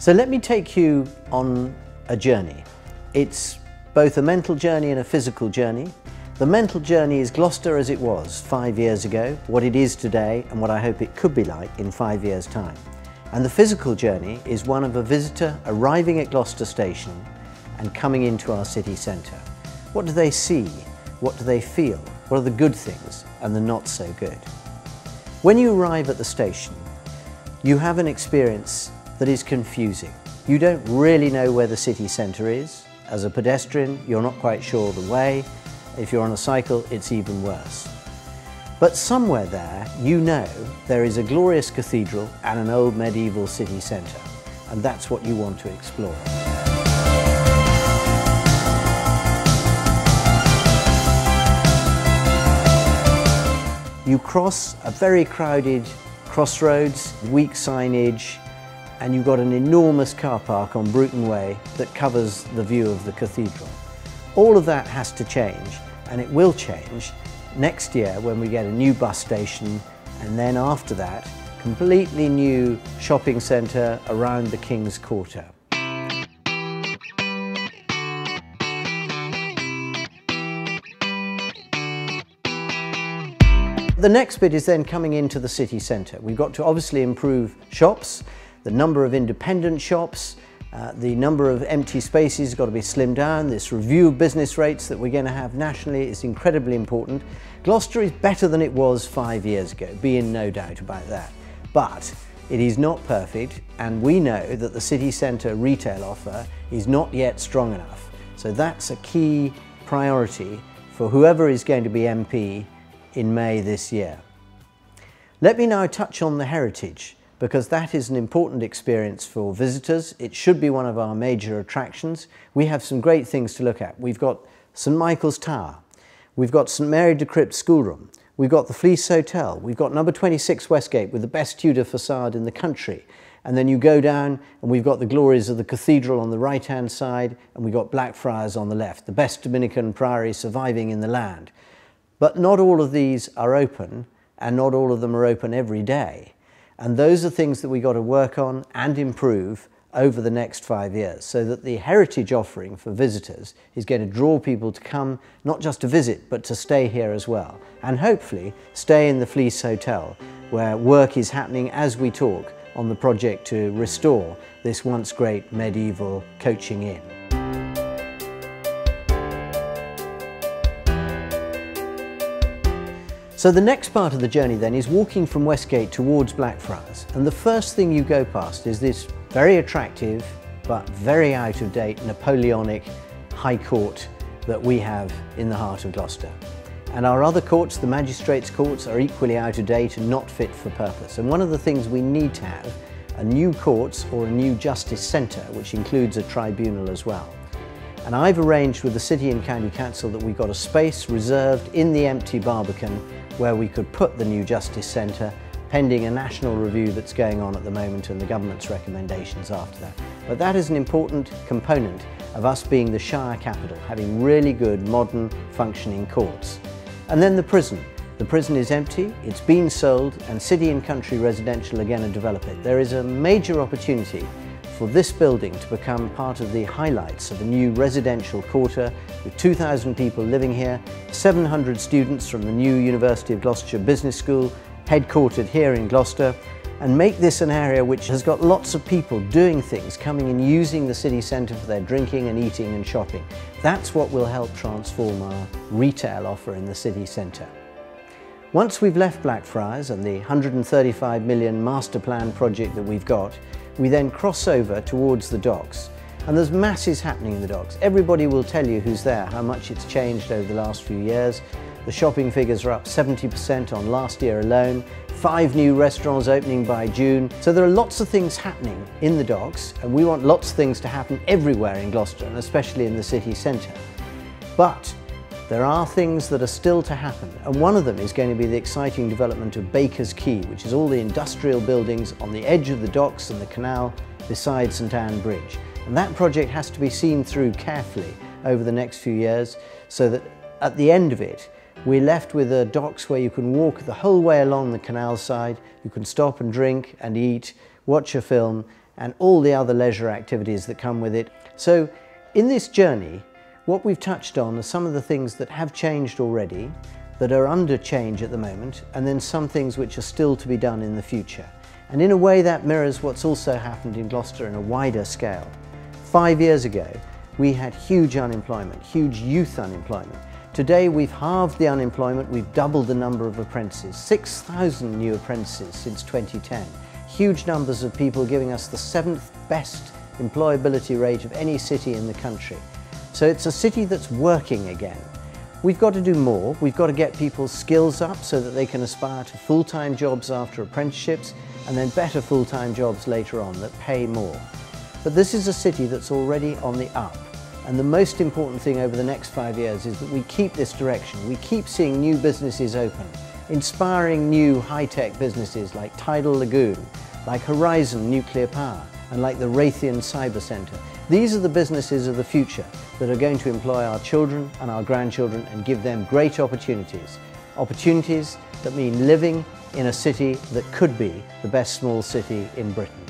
So let me take you on a journey. It's both a mental journey and a physical journey. The mental journey is Gloucester as it was 5 years ago, what it is today, and what I hope it could be like in 5 years' time. And the physical journey is one of a visitor arriving at Gloucester Station and coming into our city centre. What do they see? What do they feel? What are the good things and the not so good? When you arrive at the station, you have an experience that is confusing. You don't really know where the city centre is. As a pedestrian, you're not quite sure the way. If you're on a cycle, it's even worse. But somewhere there, you know there is a glorious cathedral and an old medieval city centre, and that's what you want to explore. You cross a very crowded crossroads, weak signage, and you've got an enormous car park on Bruton Way that covers the view of the cathedral. All of that has to change, and it will change next year when we get a new bus station, and then after that, completely new shopping centre around the King's Quarter. The next bit is then coming into the city centre. We've got to obviously improve shops, the number of independent shops, the number of empty spaces has got to be slimmed down. This review of business rates that we're going to have nationally is incredibly important. Gloucester is better than it was 5 years ago, be in no doubt about that. But it is not perfect, and we know that the city centre retail offer is not yet strong enough. So that's a key priority for whoever is going to be MP in May this year. Let me now touch on the heritage, because that is an important experience for visitors. It should be one of our major attractions. We have some great things to look at. We've got St Michael's Tower, we've got St Mary de Crypt Schoolroom, we've got the Fleece Hotel, we've got number 26 Westgate with the best Tudor facade in the country. And then you go down and we've got the glories of the cathedral on the right hand side, and we've got Blackfriars on the left, the best Dominican priory surviving in the land. But not all of these are open, and not all of them are open every day. And those are things that we've got to work on and improve over the next 5 years, so that the heritage offering for visitors is going to draw people to come, not just to visit, but to stay here as well. And hopefully stay in the Fleece Hotel, where work is happening as we talk on the project to restore this once great medieval coaching inn. So the next part of the journey then is walking from Westgate towards Blackfriars, and the first thing you go past is this very attractive but very out of date Napoleonic High Court that we have in the heart of Gloucester. And our other courts, the magistrates' courts, are equally out of date and not fit for purpose. And one of the things we need to have are new courts or a new justice centre, which includes a tribunal as well. And I've arranged with the City and County Council that we've got a space reserved in the empty Barbican where we could put the new Justice Centre, pending a national review that's going on at the moment and the government's recommendations after that. But that is an important component of us being the Shire capital, having really good, modern, functioning courts. And then the prison. The prison is empty, it's been sold, and City and Country Residential are going to develop it. There is a major opportunity for this building to become part of the highlights of a new residential quarter with 2,000 people living here, 700 students from the new University of Gloucestershire Business School, headquartered here in Gloucester, and make this an area which has got lots of people doing things, coming and using the city centre for their drinking and eating and shopping. That's what will help transform our retail offer in the city centre. Once we've left Blackfriars and the 135 million master plan project that we've got, we then cross over towards the docks. And there's masses happening in the docks. Everybody will tell you who's there, how much it's changed over the last few years. The shopping figures are up 70% on last year alone. 5 new restaurants opening by June. So there are lots of things happening in the docks, and we want lots of things to happen everywhere in Gloucester, and especially in the city centre. But there are things that are still to happen, and one of them is going to be the exciting development of Baker's Quay, which is all the industrial buildings on the edge of the docks and the canal beside St Anne Bridge. And that project has to be seen through carefully over the next few years, so that at the end of it, we're left with the docks where you can walk the whole way along the canal side, you can stop and drink and eat, watch a film, and all the other leisure activities that come with it. So in this journey, what we've touched on are some of the things that have changed already, that are under change at the moment, and then some things which are still to be done in the future. And in a way that mirrors what's also happened in Gloucester on a wider scale. 5 years ago, we had huge unemployment, huge youth unemployment. Today we've halved the unemployment, we've doubled the number of apprentices, 6,000 new apprentices since 2010. Huge numbers of people giving us the 7th best employability rate of any city in the country. So it's a city that's working again. We've got to do more. We've got to get people's skills up so that they can aspire to full-time jobs after apprenticeships and then better full-time jobs later on that pay more. But this is a city that's already on the up. And the most important thing over the next 5 years is that we keep this direction. We keep seeing new businesses open, inspiring new high-tech businesses like Tidal Lagoon, like Horizon Nuclear Power, and like the Raytheon Cyber Centre. These are the businesses of the future that are going to employ our children and our grandchildren and give them great opportunities. Opportunities that mean living in a city that could be the best small city in Britain.